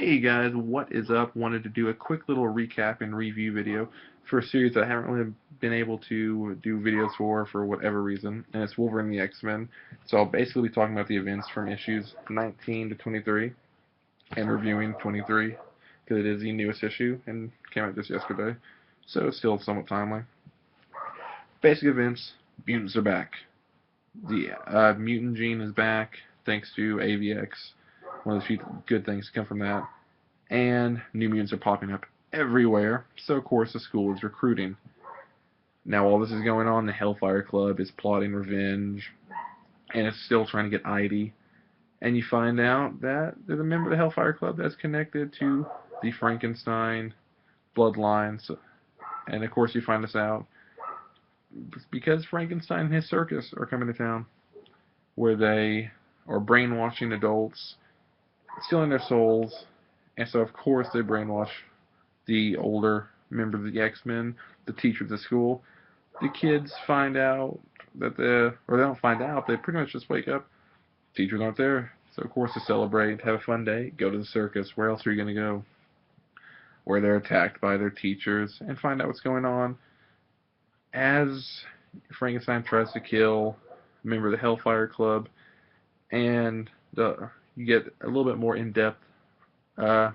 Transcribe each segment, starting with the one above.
Hey guys, what is up? Wanted to do a quick little recap and review video for a series I haven't really been able to do videos for whatever reason, and it's Wolverine and the X-Men. So I'll basically be talking about the events from issues 19 to 23 and reviewing 23 because it is the newest issue and came out just yesterday, so it's still somewhat timely. Basic events: mutants are back. The mutant gene is back thanks to AVX. One of the few good things to come from that. And new mutants are popping up everywhere, so of course the school is recruiting. Now while this is going on, the Hellfire Club is plotting revenge, and it's still trying to get Idy. And you find out that there's a member of the Hellfire Club that's connected to the Frankenstein bloodline. And of course you find this out because Frankenstein and his circus are coming to town, where they are brainwashing adults, stealing their souls, and so of course they brainwash the older members of the X-Men, the teachers at school. The kids find out that or they don't find out, they pretty much just wake up, teachers aren't there, so of course to celebrate, have a fun day, go to the circus. Where else are you going to go? Where they're attacked by their teachers, and find out what's going on as Frankenstein tries to kill a member of the Hellfire Club, and you get a little bit more in-depth, not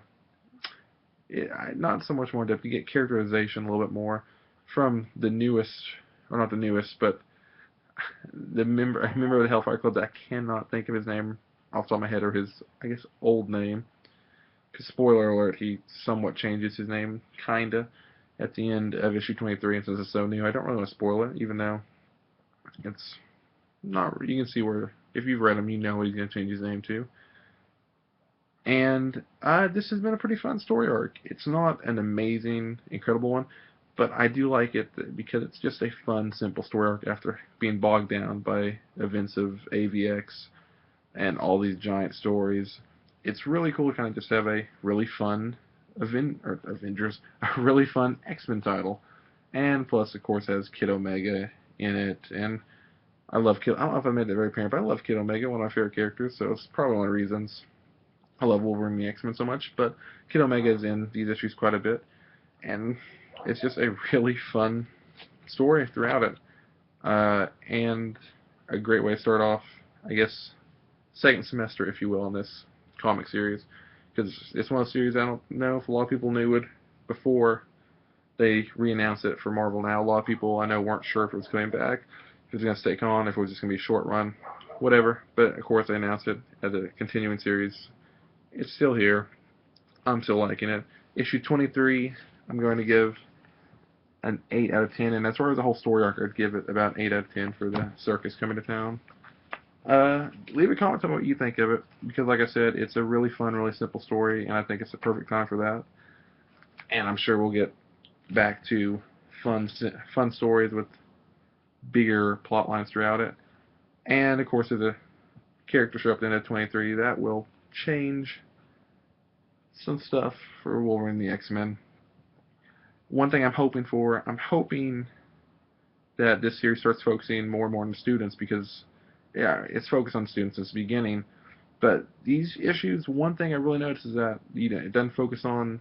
so much more in-depth, you get characterization a little bit more from the newest, or not the newest, but a member of the Hellfire Club that I cannot think of his name off the top of my head, or his, I guess, old name, because spoiler alert, he somewhat changes his name, kinda, at the end of issue 23, and since it's so new, I don't really want to spoil it, even though it's not, you can see where, if you've read him, you know what he's going to change his name to. And this has been a pretty fun story arc. It's not an amazing, incredible one, but I do like it because it's just a fun, simple story arc after being bogged down by events of AVX and all these giant stories. It's really cool to kind of just have a really fun Avengers, a really fun X-Men title. And plus, of course, has Kid Omega in it, and I love Kid. I don't know if I made that very apparent, but I love Kid Omega, one of my favorite characters, so it's probably one of the reasons I love Wolverine and the X-Men so much. But Kid Omega is in these issues quite a bit, and it's just a really fun story throughout it, and a great way to start off, I guess, second semester, if you will, in this comic series, because it's one of the series I don't know if a lot of people knew it before they re-announced it for Marvel now. A lot of people I know weren't sure if it was coming back, if it was going to stay on, if it was just going to be a short run, whatever. But of course they announced it as a continuing series. It's still here. I'm still liking it. Issue 23, I'm going to give an 8 out of 10, and as far as the whole story arc, I'd give it about 8 out of 10 for the circus coming to town. Leave a comment on what you think of it, because like I said, it's a really fun, really simple story, and I think it's the perfect time for that. And I'm sure we'll get back to fun stories with bigger plot lines throughout it. And of course, there's a character show up at the end of 23 that will change some stuff for Wolverine and the X-Men. One thing I'm hoping that this series starts focusing more and more on the students, because yeah, it's focused on students since the beginning. But these issues, one thing I really noticed is that it doesn't focus on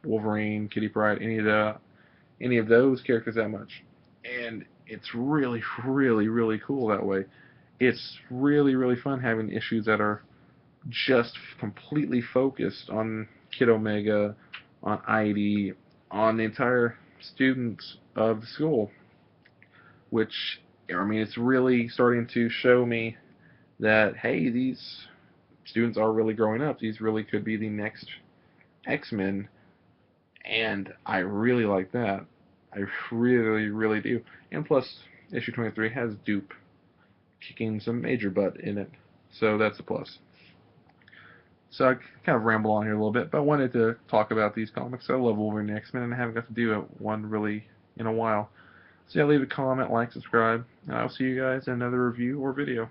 Wolverine, Kitty Pryde, any of those characters that much, and it's really, really, really cool that way. It's really, really fun having issues that are just completely focused on Kid Omega, on Idy, on the entire students of the school, which, I mean, it's really starting to show me that, hey, these students are really growing up. These really could be the next X-Men, and I really like that. I really, really do. And plus, issue 23 has Dupe kicking some major butt in it, so that's a plus. So I kind of ramble on here a little bit, but I wanted to talk about these comics. I love Wolverine and X-Men, and I haven't got to do one really in a while. So yeah, leave a comment, like, subscribe, and I'll see you guys in another review or video.